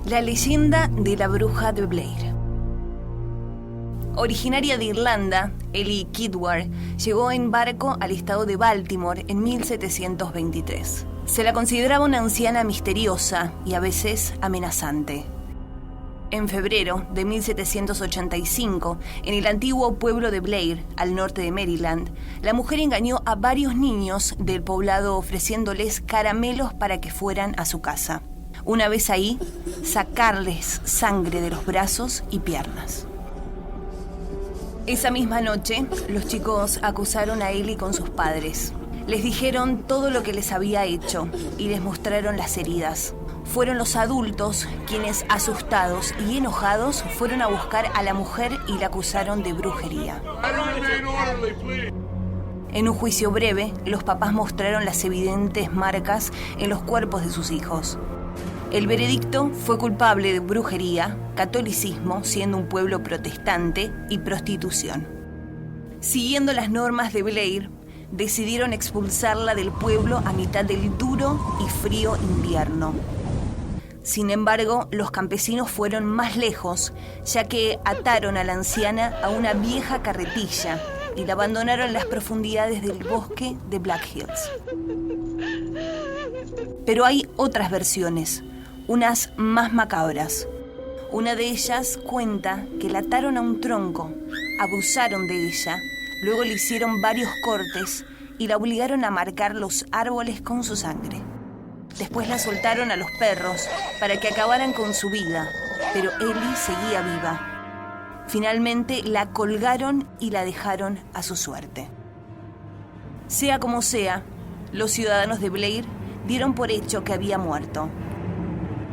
La leyenda de la bruja de Blair. Originaria de Irlanda, Ellie Kidward llegó en barco al estado de Baltimore en 1723. Se la consideraba una anciana misteriosa y a veces amenazante. En febrero de 1785, en el antiguo pueblo de Blair, al norte de Maryland, la mujer engañó a varios niños del poblado ofreciéndoles caramelos para que fueran a su casa. Una vez ahí, sacarles sangre de los brazos y piernas. Esa misma noche, los chicos acusaron a Ellie con sus padres. Les dijeron todo lo que les había hecho y les mostraron las heridas. Fueron los adultos quienes, asustados y enojados, fueron a buscar a la mujer y la acusaron de brujería. En un juicio breve, los papás mostraron las evidentes marcas en los cuerpos de sus hijos. El veredicto fue culpable de brujería, catolicismo, siendo un pueblo protestante, y prostitución. Siguiendo las normas de Blair, decidieron expulsarla del pueblo a mitad del duro y frío invierno. Sin embargo, los campesinos fueron más lejos, ya que ataron a la anciana a una vieja carretilla y la abandonaron en las profundidades del bosque de Black Hills. Pero hay otras versiones, unas más macabras. Una de ellas cuenta que la ataron a un tronco, abusaron de ella, luego le hicieron varios cortes y la obligaron a marcar los árboles con su sangre. Después la soltaron a los perros para que acabaran con su vida, pero Ellie seguía viva. Finalmente la colgaron y la dejaron a su suerte. Sea como sea, los ciudadanos de Blair dieron por hecho que había muerto.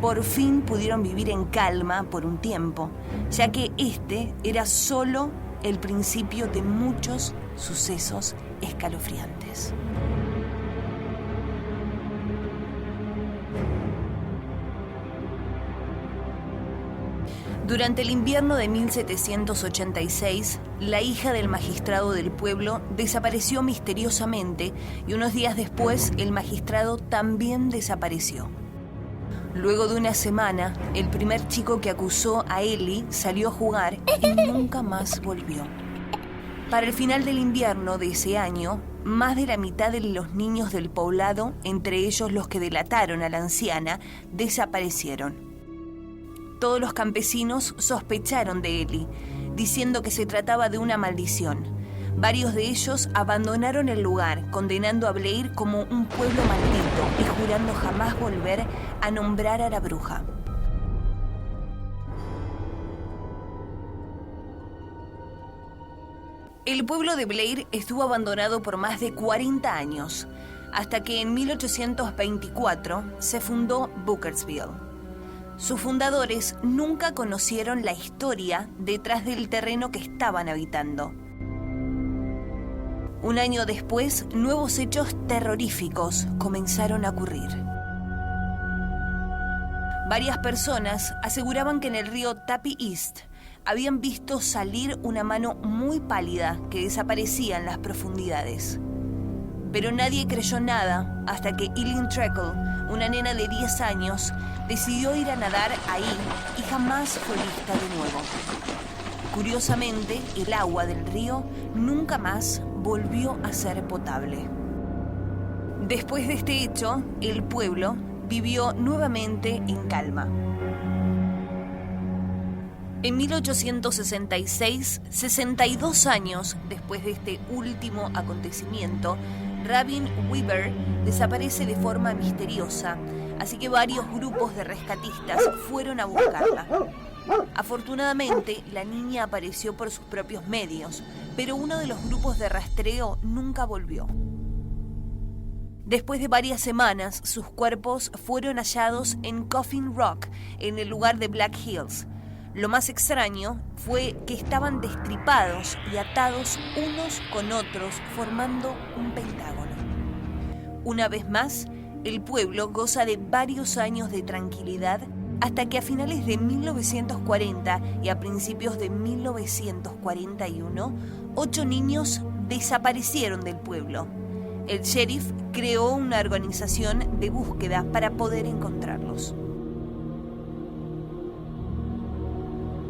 Por fin pudieron vivir en calma por un tiempo, ya que este era solo el principio de muchos sucesos escalofriantes. Durante el invierno de 1786, la hija del magistrado del pueblo desapareció misteriosamente y unos días después el magistrado también desapareció. Luego de una semana, el primer chico que acusó a Ellie salió a jugar y nunca más volvió. Para el final del invierno de ese año, más de la mitad de los niños del poblado, entre ellos los que delataron a la anciana, desaparecieron. Todos los campesinos sospecharon de Ellie, diciendo que se trataba de una maldición. Varios de ellos abandonaron el lugar, condenando a Blair como un pueblo maldito y jurando jamás volver a nombrar a la bruja. El pueblo de Blair estuvo abandonado por más de 40 años, hasta que en 1824 se fundó Bookersville. Sus fundadores nunca conocieron la historia detrás del terreno que estaban habitando. Un año después, nuevos hechos terroríficos comenzaron a ocurrir. Varias personas aseguraban que en el río Tappy East habían visto salir una mano muy pálida que desaparecía en las profundidades. Pero nadie creyó nada hasta que Eileen Treacle, una nena de 10 años, decidió ir a nadar ahí y jamás fue vista de nuevo. Curiosamente, el agua del río nunca más volvió a ser potable. Después de este hecho, el pueblo vivió nuevamente en calma. En 1866, 62 años después de este último acontecimiento, Robin Weaver desaparece de forma misteriosa, así que varios grupos de rescatistas fueron a buscarla. Afortunadamente, la niña apareció por sus propios medios, pero uno de los grupos de rastreo nunca volvió. Después de varias semanas, sus cuerpos fueron hallados en Coffin Rock, en el lugar de Black Hills. Lo más extraño fue que estaban destripados y atados unos con otros, formando un pentágono. Una vez más, el pueblo goza de varios años de tranquilidad hasta que a finales de 1940 y a principios de 1941, 8 niños desaparecieron del pueblo. El sheriff creó una organización de búsqueda para poder encontrarlos.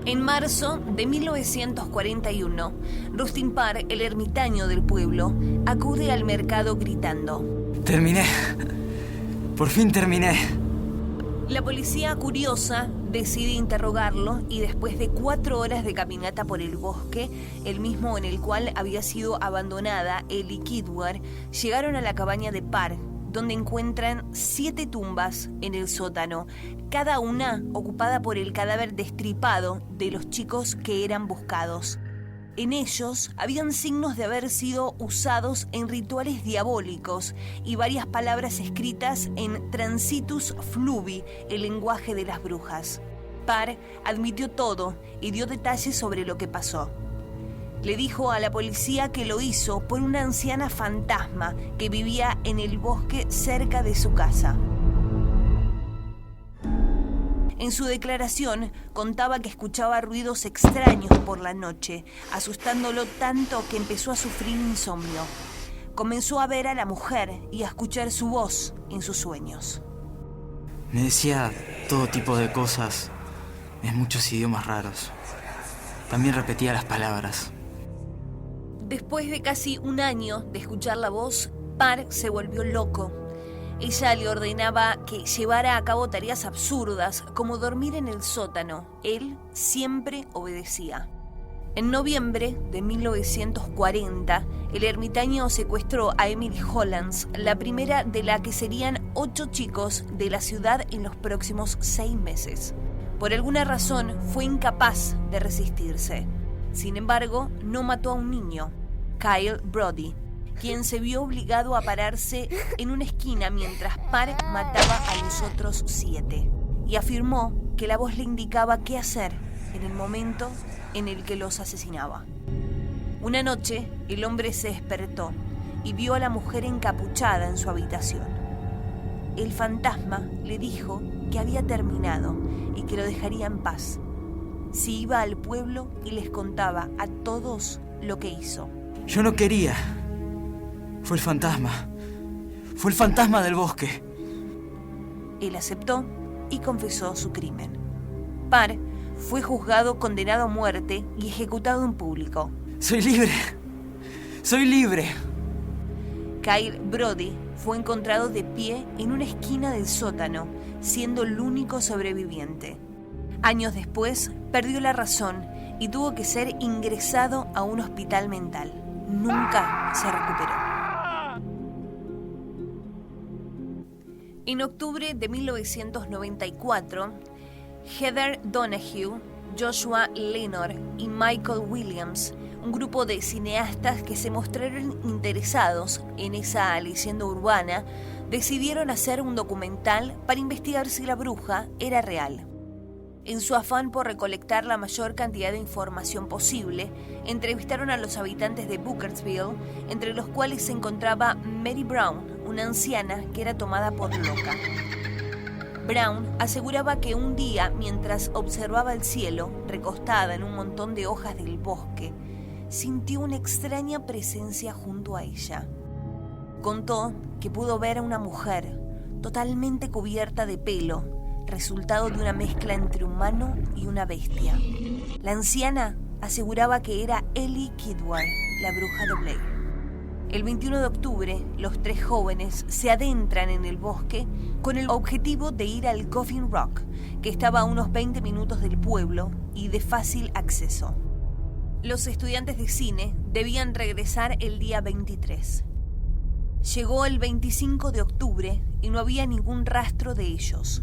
En marzo de 1941, Rustin Parr, el ermitaño del pueblo, acude al mercado gritando: Terminé. Por fin terminé. La policía, curiosa, decide interrogarlo y después de 4 horas de caminata por el bosque, el mismo en el cual había sido abandonada Ellie Kidward, llegaron a la cabaña de Parr, donde encuentran 7 tumbas en el sótano, cada una ocupada por el cadáver destripado de los chicos que eran buscados. En ellos habían signos de haber sido usados en rituales diabólicos y varias palabras escritas en Transitus Fluvi, el lenguaje de las brujas. Parr admitió todo y dio detalles sobre lo que pasó. Le dijo a la policía que lo hizo por una anciana fantasma que vivía en el bosque cerca de su casa. En su declaración contaba que escuchaba ruidos extraños por la noche, asustándolo tanto que empezó a sufrir insomnio. Comenzó a ver a la mujer y a escuchar su voz en sus sueños. Me decía todo tipo de cosas en muchos idiomas raros. También repetía las palabras. Después de casi un año de escuchar la voz, Parr se volvió loco. Ella le ordenaba que llevara a cabo tareas absurdas, como dormir en el sótano. Él siempre obedecía. En noviembre de 1940, el ermitaño secuestró a Emily Hollands, la primera de la que serían 8 chicos de la ciudad en los próximos 6 meses. Por alguna razón, fue incapaz de resistirse. Sin embargo, no mató a un niño, Kyle Brody, quien se vio obligado a pararse en una esquina mientras Parr mataba a los otros 7, y afirmó que la voz le indicaba qué hacer en el momento en el que los asesinaba. Una noche, el hombre se despertó y vio a la mujer encapuchada en su habitación. El fantasma le dijo que había terminado y que lo dejaría en paz si iba al pueblo y les contaba a todos lo que hizo. Yo no quería. Fue el fantasma. Fue el fantasma del bosque. Él aceptó y confesó su crimen. Parr fue juzgado, condenado a muerte y ejecutado en público. ¡Soy libre! ¡Soy libre! Kyle Brody fue encontrado de pie en una esquina del sótano, siendo el único sobreviviente. Años después, perdió la razón y tuvo que ser ingresado a un hospital mental. Nunca se recuperó. En octubre de 1994, Heather Donahue, Joshua Lenore y Michael Williams, un grupo de cineastas que se mostraron interesados en esa leyenda urbana, decidieron hacer un documental para investigar si la bruja era real. En su afán por recolectar la mayor cantidad de información posible, entrevistaron a los habitantes de Bookersville, entre los cuales se encontraba Mary Brown, una anciana que era tomada por loca. Brown aseguraba que un día, mientras observaba el cielo, recostada en un montón de hojas del bosque, sintió una extraña presencia junto a ella. Contó que pudo ver a una mujer totalmente cubierta de pelo, resultado de una mezcla entre humano y una bestia. La anciana aseguraba que era Ellie Kidward, la bruja de Blair. El 21 de octubre, los 3 jóvenes se adentran en el bosque con el objetivo de ir al Coffin Rock, que estaba a unos 20 minutos del pueblo y de fácil acceso. Los estudiantes de cine debían regresar el día 23. Llegó el 25 de octubre y no había ningún rastro de ellos.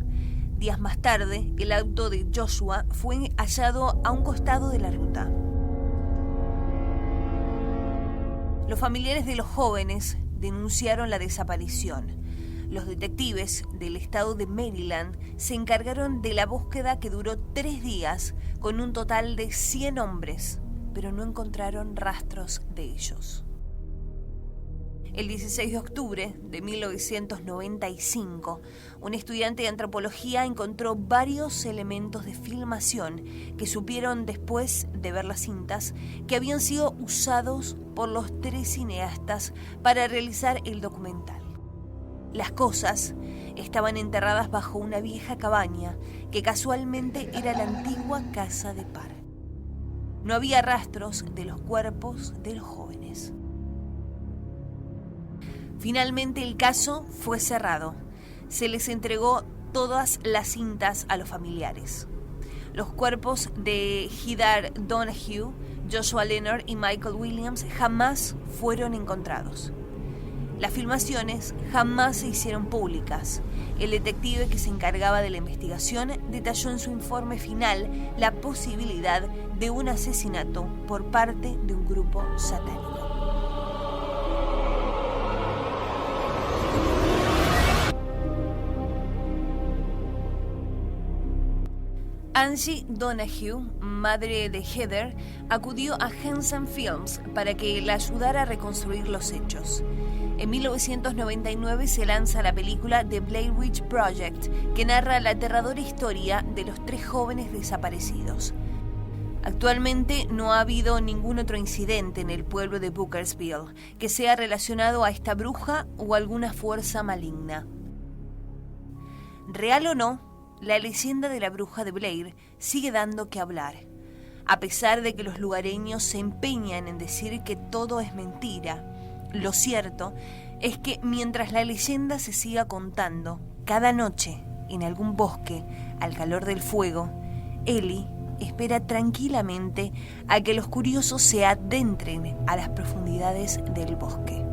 Días más tarde, el auto de Joshua fue hallado a un costado de la ruta. Los familiares de los jóvenes denunciaron la desaparición. Los detectives del estado de Maryland se encargaron de la búsqueda que duró 3 días con un total de 100 hombres, pero no encontraron rastros de ellos. El 16 de octubre de 1995, un estudiante de antropología encontró varios elementos de filmación que supieron después de ver las cintas que habían sido usados por los 3 cineastas para realizar el documental. Las cosas estaban enterradas bajo una vieja cabaña que casualmente era la antigua casa de Parr. No había rastros de los cuerpos de los jóvenes. Finalmente el caso fue cerrado. Se les entregó todas las cintas a los familiares. Los cuerpos de Heather Donahue, Joshua Leonard y Michael Williams jamás fueron encontrados. Las filmaciones jamás se hicieron públicas. El detective que se encargaba de la investigación detalló en su informe final la posibilidad de un asesinato por parte de un grupo satánico. Angie Donahue, madre de Heather, acudió a Hansen Films para que la ayudara a reconstruir los hechos. En 1999 se lanza la película The Blair Witch Project, que narra la aterradora historia de los 3 jóvenes desaparecidos. Actualmente no ha habido ningún otro incidente en el pueblo de Bookersville que sea relacionado a esta bruja o alguna fuerza maligna. Real o no, la leyenda de la bruja de Blair sigue dando que hablar, a pesar de que los lugareños se empeñan en decir que todo es mentira. Lo cierto es que mientras la leyenda se siga contando, cada noche, en algún bosque, al calor del fuego, Ellie espera tranquilamente a que los curiosos se adentren a las profundidades del bosque.